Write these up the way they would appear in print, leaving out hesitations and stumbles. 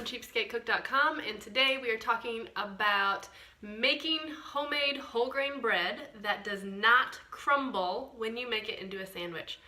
on cheapskatecook.com, and today we are talking about making homemade whole grain bread that does not crumble when you make it into a sandwich.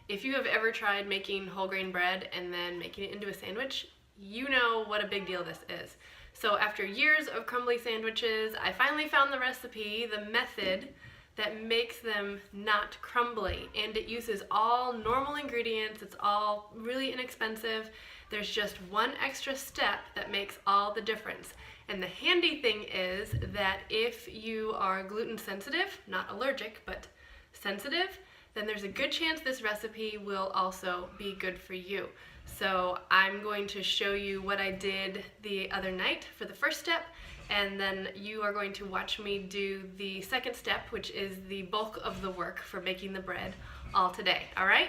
If you have ever tried making whole grain bread and then making it into a sandwich, you know what a big deal this is. So after years of crumbly sandwiches, I finally found the recipe, the method that makes them not crumbly, and it uses all normal ingredients. It's all really inexpensive. There's just one extra step that makes all the difference. And the handy thing is that if you are gluten sensitive, not allergic, but sensitive, then there's a good chance this recipe will also be good for you. So I'm going to show you what I did the other night for the first step, and then you are going to watch me do the second step, which is the bulk of the work for making the bread all today, all right?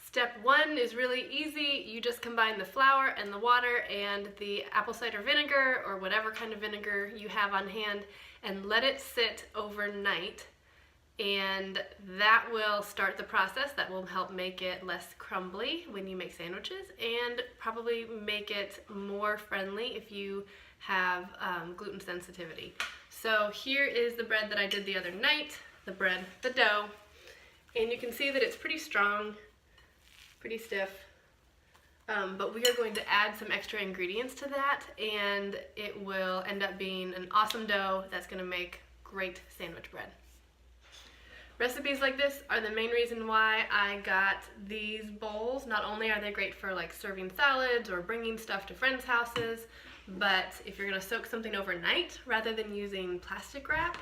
Step one is really easy. You just combine the flour and the water and the apple cider vinegar or whatever kind of vinegar you have on hand and let it sit overnight. And that will start the process. That will help make it less crumbly when you make sandwiches and probably make it more friendly if you have gluten sensitivity. So here is the bread that I did the other night, the dough, and you can see that it's pretty strong, pretty stiff, but we are going to add some extra ingredients to that, and it will end up being an awesome dough that's going to make great sandwich bread. Recipes like this are the main reason why I got these bowls. Not only are they great for like serving salads or bringing stuff to friends' houses, but if you're going to soak something overnight rather than using plastic wrap,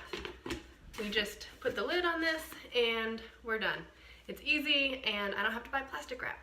we just put the lid on this and we're done. It's easy and I don't have to buy plastic wrap.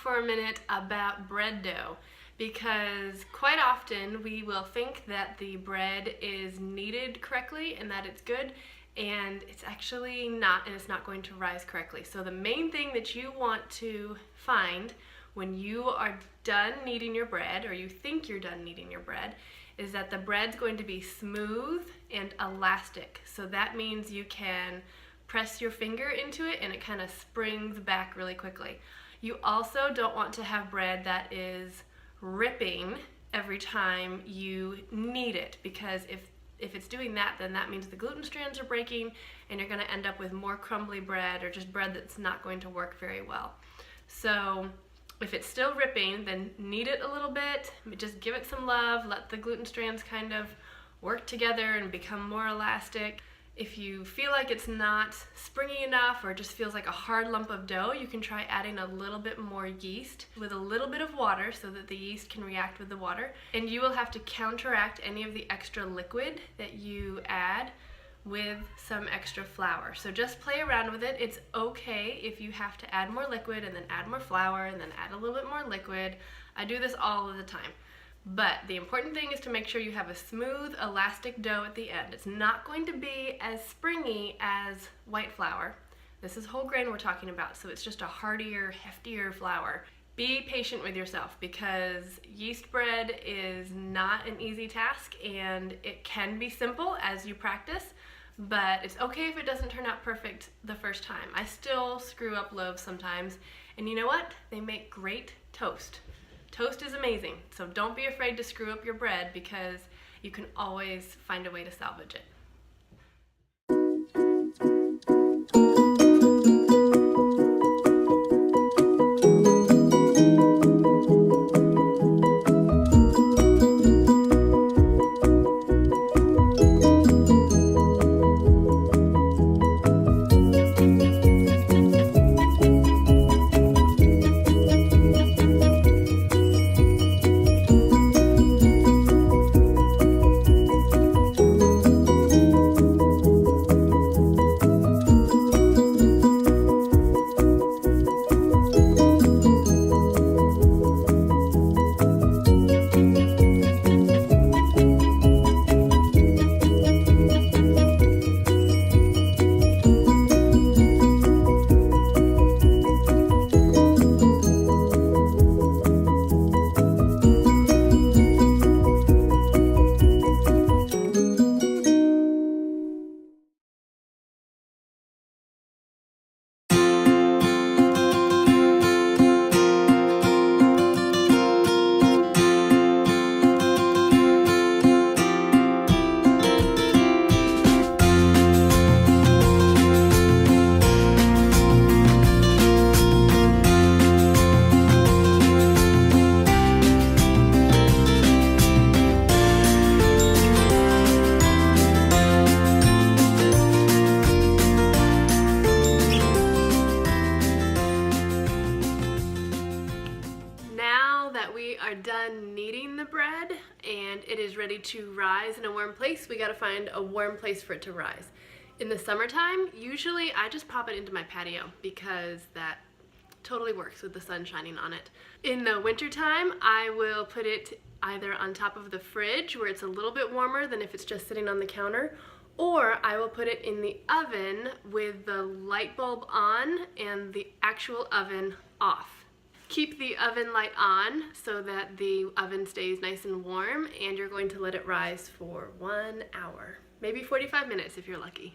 For a minute about bread dough, because quite often we will think that the bread is kneaded correctly and that it's good, and it's actually not, and it's not going to rise correctly. So the main thing that you want to find when you are done kneading your bread, or you think you're done kneading your bread, is that the bread's going to be smooth and elastic. So that means you can press your finger into it and it kind of springs back really quickly. You also don't want to have bread that is ripping every time you knead it, because if it's doing that, then that means the gluten strands are breaking and you're going to end up with more crumbly bread or just bread that's not going to work very well. So if it's still ripping, then knead it a little bit, just give it some love, let the gluten strands kind of work together and become more elastic. If you feel like it's not springy enough or it just feels like a hard lump of dough, you can try adding a little bit more yeast with a little bit of water so that the yeast can react with the water. And you will have to counteract any of the extra liquid that you add with some extra flour. So just play around with it. It's okay if you have to add more liquid and then add more flour and then add a little bit more liquid. I do this all of the time. But the important thing is to make sure you have a smooth, elastic dough at the end. It's not going to be as springy as white flour. This is whole grain we're talking about, so it's just a heartier, heftier flour. Be patient with yourself because yeast bread is not an easy task, and it can be simple as you practice, but it's okay if it doesn't turn out perfect the first time. I still screw up loaves sometimes, and you know what? They make great toast. Toast is amazing, so don't be afraid to screw up your bread because you can always find a way to salvage it. Done kneading the bread and it is ready to rise in a warm place, we got to find a warm place for it to rise. In the summertime, usually I just pop it into my patio because that totally works with the sun shining on it. In the wintertime, I will put it either on top of the fridge where it's a little bit warmer than if it's just sitting on the counter, or I will put it in the oven with the light bulb on and the actual oven off. Keep the oven light on so that the oven stays nice and warm, and you're going to let it rise for 1 hour, maybe 45 minutes if you're lucky.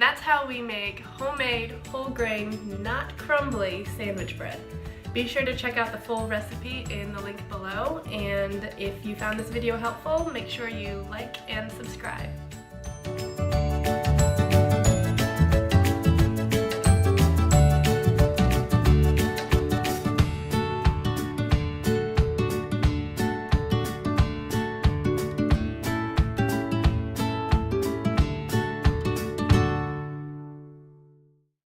that's how we make homemade, whole grain, not crumbly sandwich bread. Be sure to check out the full recipe in the link below, and if you found this video helpful, make sure you like and subscribe.